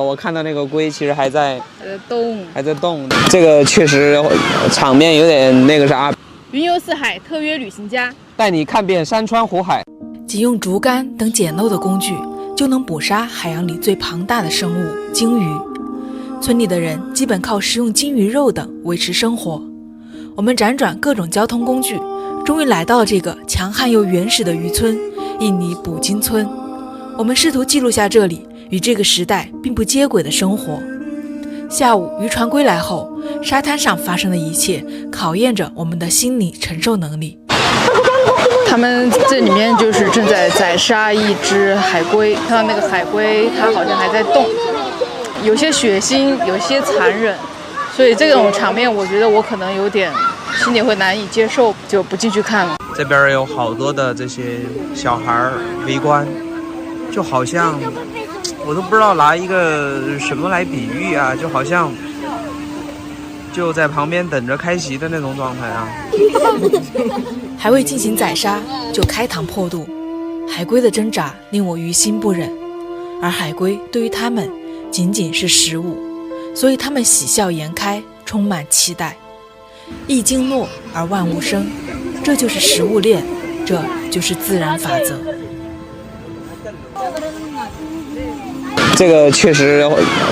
我看到那个龟其实还在动，这个确实场面有点那个啥。云游四海特约旅行家带你看遍山川湖海。仅用竹竿等简陋的工具，就能捕杀海洋里最庞大的生物——鲸鱼。村里的人基本靠食用鲸鱼肉等维持生活。我们辗转各种交通工具，终于来到了这个强悍又原始的渔村——印尼捕鲸村。我们试图记录下这里与这个时代并不接轨的生活。下午渔船归来后，沙滩上发生的一切考验着我们的心理承受能力。他们这里面就是正在宰杀一只海龟，看到那个海龟它好像还在动，有些血腥，有些残忍，所以这种场面我觉得我可能有点心里会难以接受，就不进去看了。这边有好多的这些小孩围观，就好像我都不知道拿一个什么来比喻啊，就好像就在旁边等着开席的那种状态啊。还未进行宰杀就开膛破肚，海龟的挣扎令我于心不忍，而海龟对于他们仅仅是食物，所以他们喜笑颜开，充满期待。一经落而万物生，这就是食物链，这就是自然法则。这个确实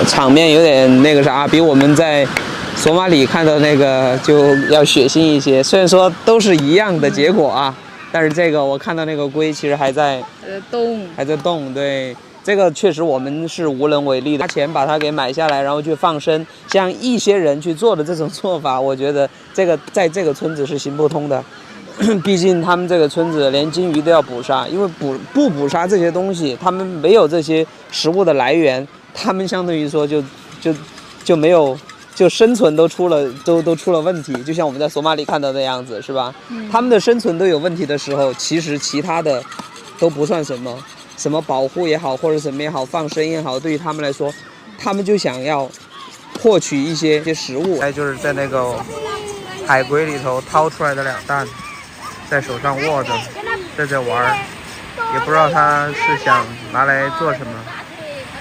场面有点那个啥，比我们在索马里看到那个就要血腥一些。虽然说都是一样的结果啊，但是这个我看到那个龟其实还在动，对，这个确实我们是无能为力的。花钱把它给买下来，然后去放生，像一些人去做的这种做法，我觉得这个在这个村子是行不通的。毕竟他们这个村子连鲸鱼都要捕杀，因为不捕杀这些东西，他们没有这些食物的来源，他们相当于说就没有。就生存都出了问题，就像我们在索马里看到的样子，是吧？他们的生存都有问题的时候，其实其他的都不算什么，什么保护也好，或者什么也好，放生也好，对于他们来说，他们就想要获取一些食物。就是在那个海龟里头掏出来的2蛋，在手上握着，在玩，也不知道他是想拿来做什么，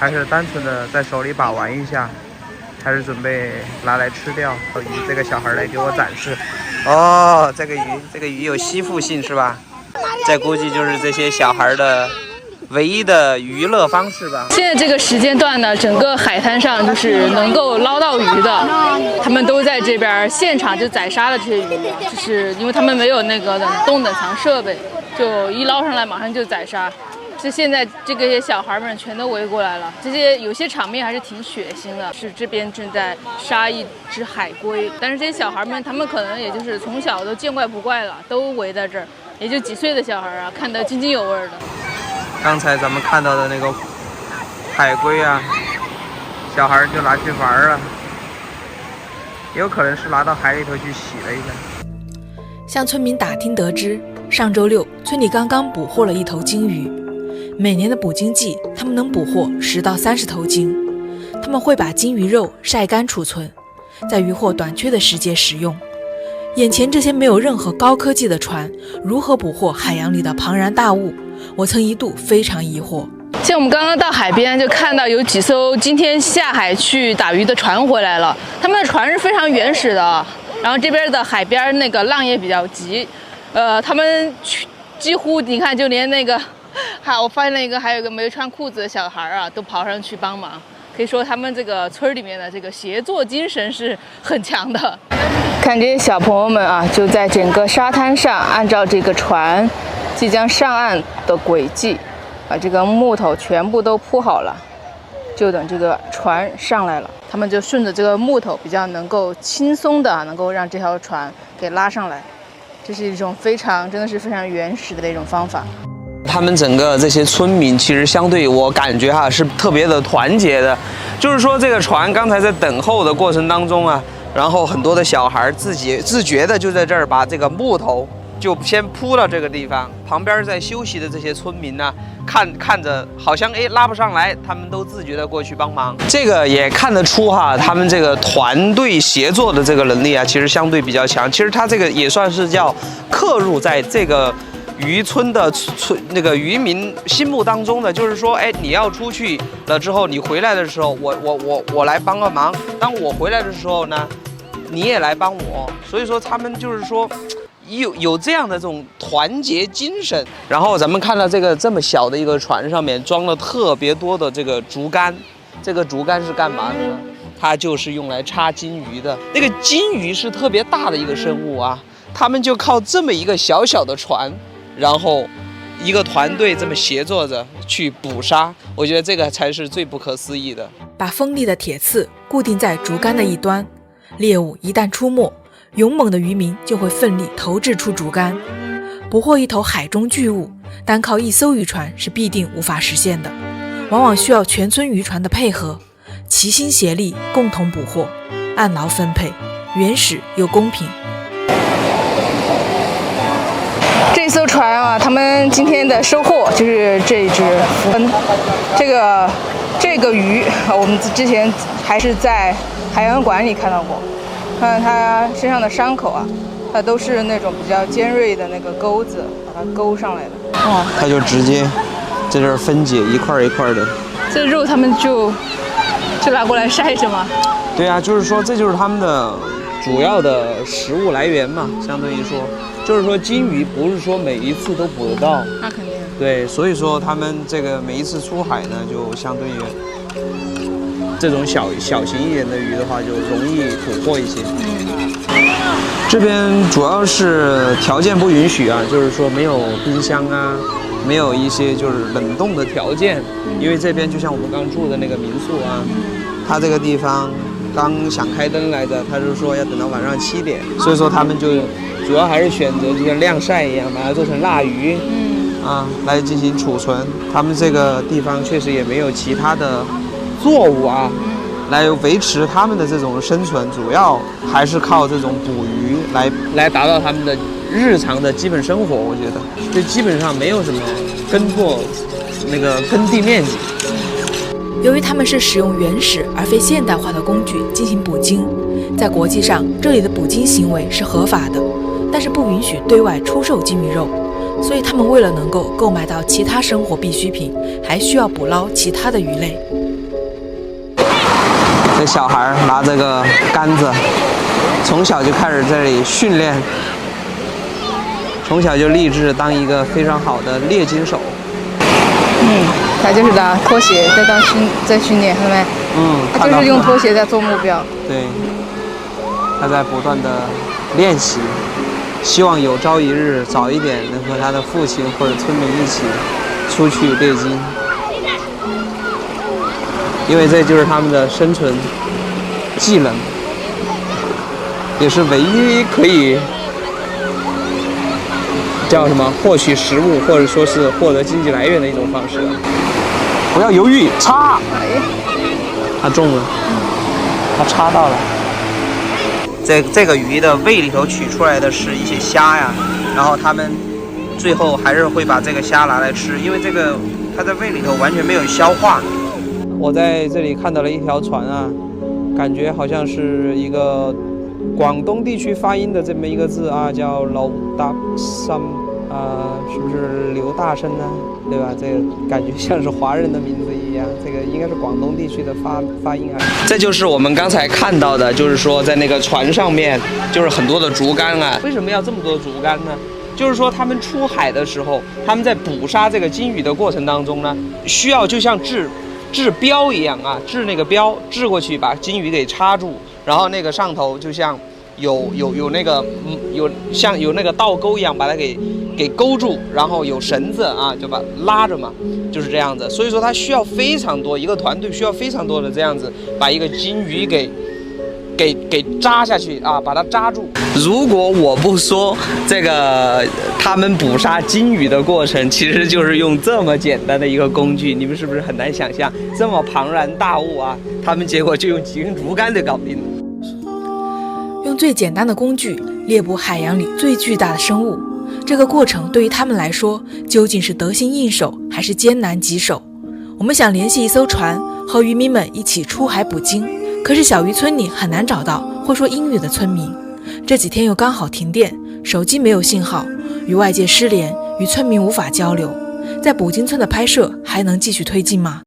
还是单纯的在手里把玩一下。还是准备拿来吃掉，以这个小孩来给我展示。哦，这个鱼有吸附性是吧？这估计就是这些小孩的唯一的娱乐方式吧。现在这个时间段呢，整个海滩上就是能够捞到鱼的，他们都在这边现场就宰杀了这些鱼，就是因为他们没有那个冷冻冷藏设备，就一捞上来马上就宰杀。这现在这些小孩们全都围过来了，这些有些场面还是挺血腥的。是这边正在杀一只海龟，但是这些小孩们他们可能也就是从小都见怪不怪了，都围在这儿，也就几岁的小孩啊，看得津津有味的。刚才咱们看到的那个海龟啊，小孩就拿去玩了，也有可能是拿到海里头去洗了一下。向村民打听得知，上周六村里刚刚捕获了1头鲸鱼。每年的捕鲸季，他们能捕获10到30头鲸。他们会把鲸鱼肉晒干储存，在渔获短缺的时节食用。眼前这些没有任何高科技的船，如何捕获海洋里的庞然大物？我曾一度非常疑惑。像我们刚刚到海边，就看到有几艘今天下海去打鱼的船回来了。他们的船是非常原始的，然后这边的海边那个浪也比较急，他们几乎你看就连那个。我发现了还有一个没穿裤子的小孩啊，都跑上去帮忙。可以说他们这个村里面的这个协作精神是很强的。看这些小朋友们啊，就在整个沙滩上，按照这个船即将上岸的轨迹，把这个木头全部都铺好了，就等这个船上来了，他们就顺着这个木头，比较能够轻松的能够让这条船给拉上来。这是一种真的是非常原始的一种方法。他们整个这些村民其实相对我感觉是特别的团结的，就是说这个船刚才在等候的过程当中啊，然后很多的小孩自觉的就在这儿把这个木头就先铺到这个地方，旁边在休息的这些村民呢，看着好像拉不上来，他们都自觉的过去帮忙。这个也看得出他们这个团队协作的这个能力啊，其实相对比较强。其实他这个也算是叫刻入在这个渔村的那个渔民心目当中的，就是说，哎，你要出去了之后，你回来的时候，我来帮个忙。当我回来的时候呢，你也来帮我。所以说他们就是说有这样的这种团结精神。然后咱们看到这么小的一个船上面装了特别多的这个竹竿，这个竹竿是干嘛的呢？它就是用来插金鱼的。那个金鱼是特别大的一个生物啊，他们就靠这么一个小小的船，然后一个团队这么协作着去捕杀，我觉得这个才是最不可思议的。把锋利的铁刺固定在竹竿的一端，猎物一旦出没，勇猛的渔民就会奋力投掷出竹竿。捕获一头海中巨物，单靠一艘渔船是必定无法实现的，往往需要全村渔船的配合，齐心协力共同捕获，按劳分配，原始又公平。这艘船啊，他们今天的收获就是这一只福恩。这个鱼，我们之前还是在海洋馆里看到过。看看它身上的伤口啊，它都是那种比较尖锐的那个钩子把它勾上来的。哦，它就直接在这儿分解一块一块的。这肉他们就拿过来晒是吗？对啊，就是说这就是他们的主要的食物来源嘛，相对于说。就是说金鱼不是说每一次都捕得到，那肯定。对，所以说他们这个每一次出海呢，就相对于这种小型一点的鱼的话，就容易捕获一些。这边主要是条件不允许啊，就是说没有冰箱啊，没有一些就是冷冻的条件，因为这边就像我们刚住的那个民宿啊，它这个地方刚想开灯来着，他就说要等到晚上7点，所以说他们就主要还是选择就像晾晒一样，把它做成腊鱼，来进行储存。他们这个地方确实也没有其他的作物啊，来维持他们的这种生存，主要还是靠这种捕鱼来达到他们的日常的基本生活。我觉得，就基本上没有什么耕地面积。由于他们是使用原始而非现代化的工具进行捕鲸，在国际上这里的捕鲸行为是合法的，但是不允许对外出售金鱼肉，所以他们为了能够购买到其他生活必需品，还需要捕捞其他的鱼类。这小孩拿这个杆子，从小就开始在这里训练，从小就立志当一个非常好的猎金手。他就是拿拖鞋在训练，看到没？他就是用拖鞋在做目标。对，他在不断的练习，希望有朝一日早一点能和他的父亲或者村民一起出去猎金，因为这就是他们的生存技能，也是唯一可以叫什么获取食物或者说是获得经济来源的一种方式。不要犹豫，插！它中了，它插到了。这个鱼的胃里头取出来的是一些虾呀，然后他们最后还是会把这个虾拿来吃，因为这个它在胃里头完全没有消化。我在这里看到了一条船啊，感觉好像是一个广东地区发音的这么一个字啊，叫老大山是不是刘大生呢？对吧？这个感觉像是华人的名字一样，这个应该是广东地区的发音啊。这就是我们刚才看到的，就是说在那个船上面，就是很多的竹竿啊。为什么要这么多竹竿呢？就是说他们出海的时候，他们在捕杀这个金鱼的过程当中呢，需要就像掷标一样啊，掷那个标，掷过去把金鱼给插住，然后那个上头就像有那个像有那个倒钩一样，把它给勾住，然后有绳子啊，就把拉着嘛，就是这样子。所以说它需要非常多，一个团队需要非常多的这样子，把一个金鱼给扎下去啊，把它扎住。如果我不说这个他们捕杀金鱼的过程，其实就是用这么简单的一个工具，你们是不是很难想象这么庞然大物啊？他们结果就用几根竹竿就搞定了。用最简单的工具猎捕海洋里最巨大的生物，这个过程对于他们来说究竟是得心应手还是艰难棘手？我们想联系一艘船和渔民们一起出海捕鲸，可是小渔村里很难找到会说英语的村民。这几天又刚好停电，手机没有信号，与外界失联，与村民无法交流，在捕鲸村的拍摄还能继续推进吗？